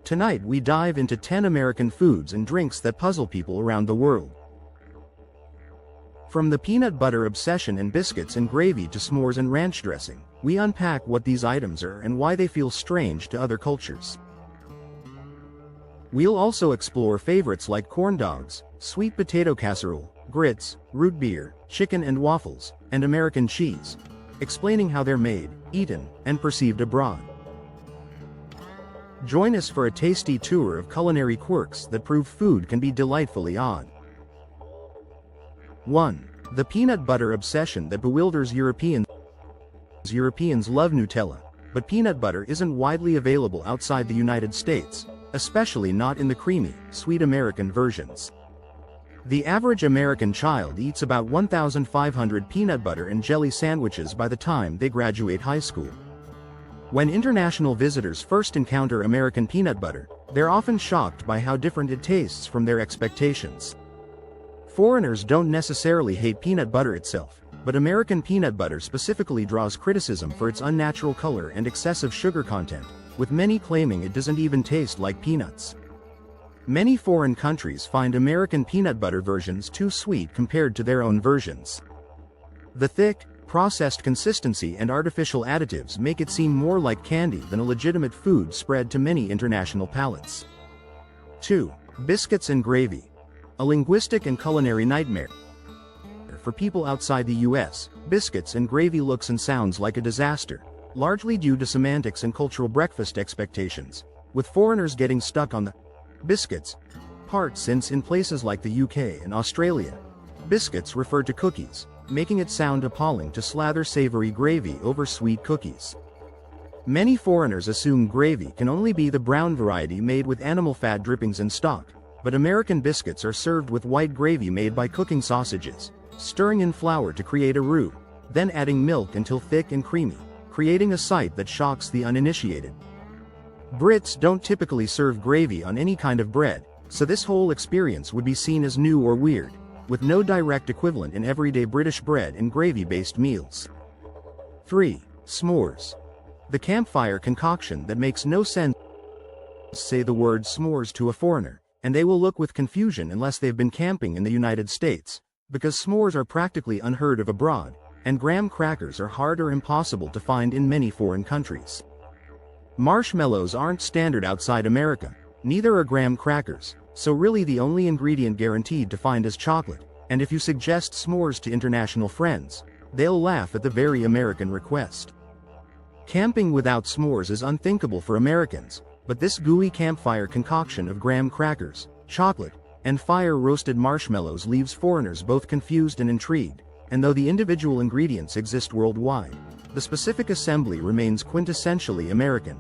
Tonight we dive into 10 American foods and drinks that puzzle people around the world. From the peanut butter obsession and biscuits and gravy to s'mores and ranch dressing, we unpack what these items are and why they feel strange to other cultures. We'll also explore favorites like corn dogs, sweet potato casserole, grits, root beer, chicken and waffles, and American cheese, explaining how they're made, eaten, and perceived abroad. Join us for a tasty tour of culinary quirks that prove food can be delightfully odd. 1. The peanut butter obsession that bewilders Europeans. Europeans love Nutella, but peanut butter isn't widely available outside the United States, especially not in the creamy, sweet American versions. The average American child eats about 1,500 peanut butter and jelly sandwiches by the time they graduate high school. When international visitors first encounter American peanut butter, they're often shocked by how different it tastes from their expectations. Foreigners don't necessarily hate peanut butter itself, but American peanut butter specifically draws criticism for its unnatural color and excessive sugar content, with many claiming it doesn't even taste like peanuts. Many foreign countries find American peanut butter versions too sweet compared to their own versions. The thick, processed consistency and artificial additives make it seem more like candy than a legitimate food spread to many international palates. 2. Biscuits and gravy. A linguistic and culinary nightmare. For people outside the US, biscuits and gravy looks and sounds like a disaster, largely due to semantics and cultural breakfast expectations, with foreigners getting stuck on the biscuits part since in places like the UK and Australia, biscuits refer to cookies, making it sound appalling to slather savory gravy over sweet cookies. Many foreigners assume gravy can only be the brown variety made with animal fat drippings and stock, but American biscuits are served with white gravy made by cooking sausages, stirring in flour to create a roux, then adding milk until thick and creamy, creating a sight that shocks the uninitiated. Brits don't typically serve gravy on any kind of bread, so this whole experience would be seen as new or weird, with no direct equivalent in everyday British bread and gravy-based meals. 3. S'mores. The campfire concoction that makes no sense. Say the word s'mores to a foreigner, and they will look with confusion unless they've been camping in the United States, because s'mores are practically unheard of abroad, and graham crackers are hard or impossible to find in many foreign countries. Marshmallows aren't standard outside America, neither are graham crackers, so really the only ingredient guaranteed to find is chocolate, and if you suggest s'mores to international friends, they'll laugh at the very American request. Camping without s'mores is unthinkable for Americans, but this gooey campfire concoction of graham crackers, chocolate, and fire-roasted marshmallows leaves foreigners both confused and intrigued, and though the individual ingredients exist worldwide, the specific assembly remains quintessentially American.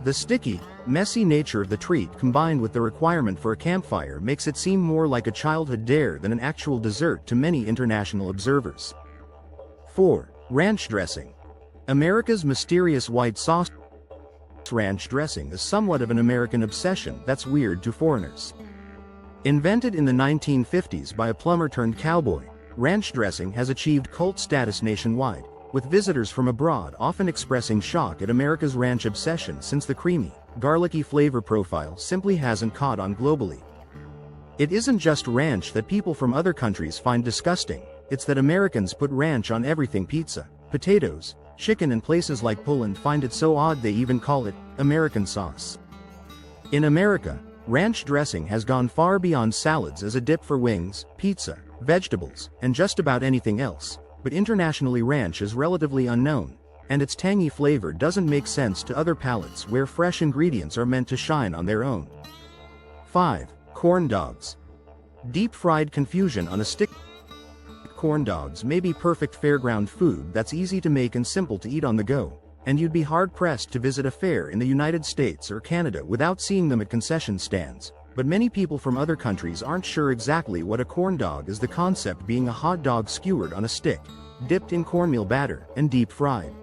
The sticky, messy nature of the treat combined with the requirement for a campfire makes it seem more like a childhood dare than an actual dessert to many international observers. 4. Ranch dressing. America's mysterious white sauce. Ranch dressing is somewhat of an American obsession that's weird to foreigners. Invented in the 1950s by a plumber turned cowboy, ranch dressing has achieved cult status nationwide, with visitors from abroad often expressing shock at America's ranch obsession since the creamy, garlicky flavor profile simply hasn't caught on globally. It isn't just ranch that people from other countries find disgusting, it's that Americans put ranch on everything: pizza, potatoes, chicken, and places like Poland find it so odd they even call it American sauce. In America, ranch dressing has gone far beyond salads as a dip for wings, pizza, vegetables, and just about anything else, but internationally ranch is relatively unknown, and its tangy flavor doesn't make sense to other palates where fresh ingredients are meant to shine on their own. 5. Corn dogs. Deep-fried confusion on a stick. Corn dogs may be perfect fairground food that's easy to make and simple to eat on the go, and you'd be hard-pressed to visit a fair in the United States or Canada without seeing them at concession stands, but many people from other countries aren't sure exactly what a corn dog is, the concept being a hot dog skewered on a stick, dipped in cornmeal batter, and deep-fried.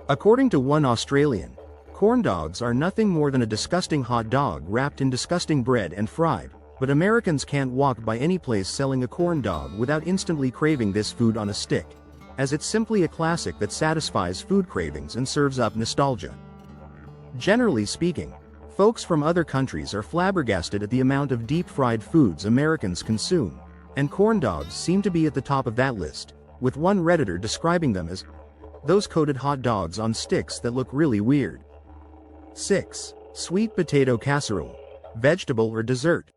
According to one Australian, corn dogs are nothing more than a disgusting hot dog wrapped in disgusting bread and fried, but Americans can't walk by any place selling a corn dog without instantly craving this food on a stick, as it's simply a classic that satisfies food cravings and serves up nostalgia. Generally speaking, Folks from other countries are flabbergasted at the amount of deep-fried foods Americans consume, and corn dogs seem to be at the top of that list, with one Redditor describing them as those coated hot dogs on sticks that look really weird. 6. Sweet potato casserole. Vegetable or dessert?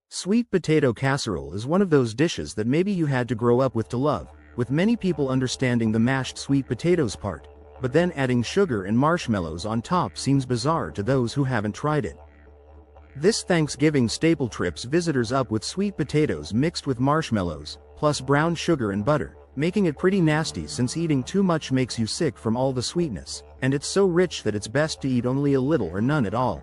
Sweet potato casserole is one of those dishes that maybe you had to grow up with to love, with many people understanding the mashed sweet potatoes part, but then adding sugar and marshmallows on top seems bizarre to those who haven't tried it. This Thanksgiving staple trips visitors up with sweet potatoes mixed with marshmallows, plus brown sugar and butter, making it pretty nasty since eating too much makes you sick from all the sweetness, and it's so rich that it's best to eat only a little or none at all.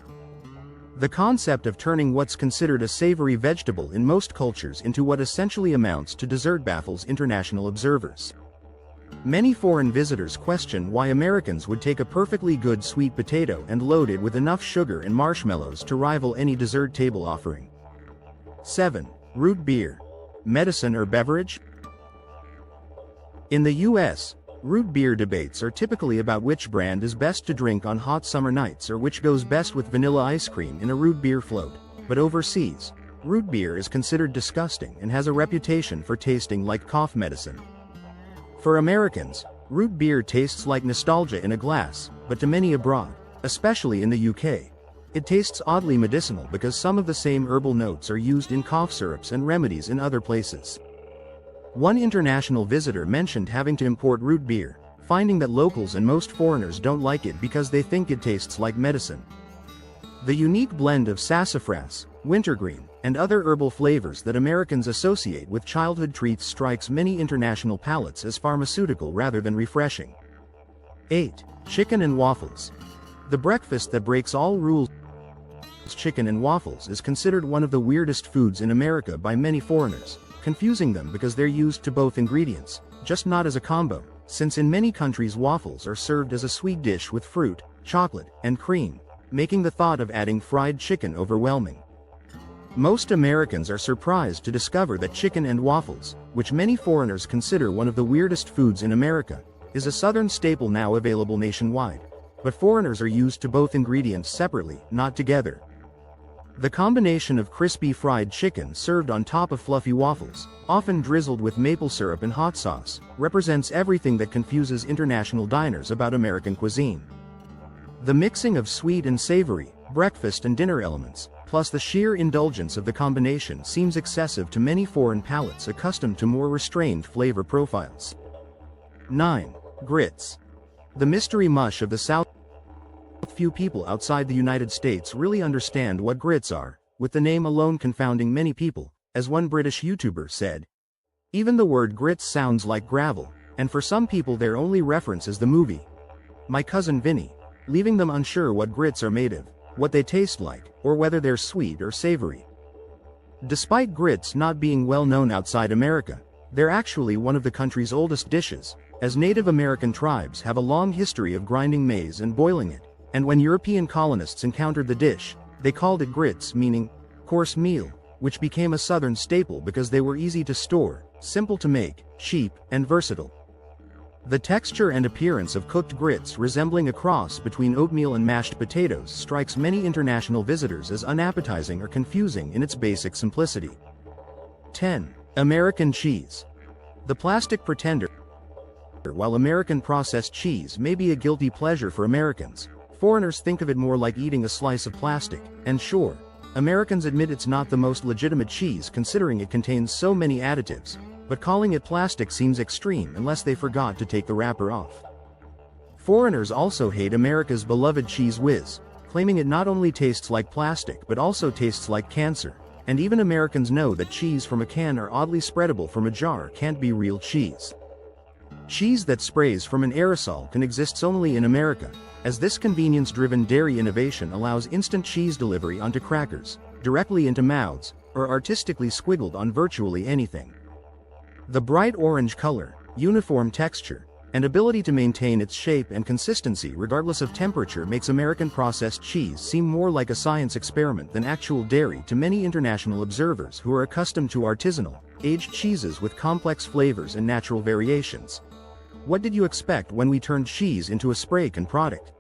The concept of turning what's considered a savory vegetable in most cultures into what essentially amounts to dessert baffles international observers. Many foreign visitors question why Americans would take a perfectly good sweet potato and load it with enough sugar and marshmallows to rival any dessert table offering. 7. Root beer. Medicine or beverage? In the US, root beer debates are typically about which brand is best to drink on hot summer nights or which goes best with vanilla ice cream in a root beer float, but overseas, root beer is considered disgusting and has a reputation for tasting like cough medicine. For Americans, root beer tastes like nostalgia in a glass, but to many abroad, especially in the UK, it tastes oddly medicinal because some of the same herbal notes are used in cough syrups and remedies in other places. One international visitor mentioned having to import root beer, finding that locals and most foreigners don't like it because they think it tastes like medicine. The unique blend of sassafras, wintergreen, and other herbal flavors that Americans associate with childhood treats strikes many international palates as pharmaceutical rather than refreshing. 8. Chicken and waffles. The breakfast that breaks all rules. Chicken and waffles is considered one of the weirdest foods in America by many foreigners, confusing them because they're used to both ingredients, just not as a combo, since in many countries waffles are served as a sweet dish with fruit, chocolate, and cream, making the thought of adding fried chicken overwhelming. Most Americans are surprised to discover that chicken and waffles, which many foreigners consider one of the weirdest foods in America, is a Southern staple now available nationwide, but foreigners are used to both ingredients separately, not together. The combination of crispy fried chicken served on top of fluffy waffles, often drizzled with maple syrup and hot sauce, represents everything that confuses international diners about American cuisine. The mixing of sweet and savory, breakfast and dinner elements, plus the sheer indulgence of the combination seems excessive to many foreign palates accustomed to more restrained flavor profiles. 9. Grits. The mystery mush of the South. Few people outside the United States really understand what grits are, with the name alone confounding many people, as one British YouTuber said. Even the word grits sounds like gravel, and for some people their only reference is the movie My Cousin Vinny, leaving them unsure what grits are made of, what they taste like, or whether they're sweet or savory. Despite grits not being well known outside America, they're actually one of the country's oldest dishes, as Native American tribes have a long history of grinding maize and boiling it. And when European colonists encountered the dish, they called it grits, meaning coarse meal, which became a Southern staple because they were easy to store, simple to make, cheap, and versatile. The texture and appearance of cooked grits resembling a cross between oatmeal and mashed potatoes strikes many international visitors as unappetizing or confusing in its basic simplicity. 10. American cheese. The plastic pretender. While American processed cheese may be a guilty pleasure for Americans, foreigners think of it more like eating a slice of plastic, and sure, Americans admit it's not the most legitimate cheese considering it contains so many additives, but calling it plastic seems extreme unless they forgot to take the wrapper off. Foreigners also hate America's beloved Cheese Whiz, claiming it not only tastes like plastic but also tastes like cancer, and even Americans know that cheese from a can or oddly spreadable from a jar can't be real cheese. Cheese that sprays from an aerosol can exist only in America, as this convenience-driven dairy innovation allows instant cheese delivery onto crackers, directly into mouths, or artistically squiggled on virtually anything. The bright orange color, uniform texture, and ability to maintain its shape and consistency regardless of temperature makes American processed cheese seem more like a science experiment than actual dairy to many international observers who are accustomed to artisanal, aged cheeses with complex flavors and natural variations. What did you expect when we turned cheese into a spray-can product?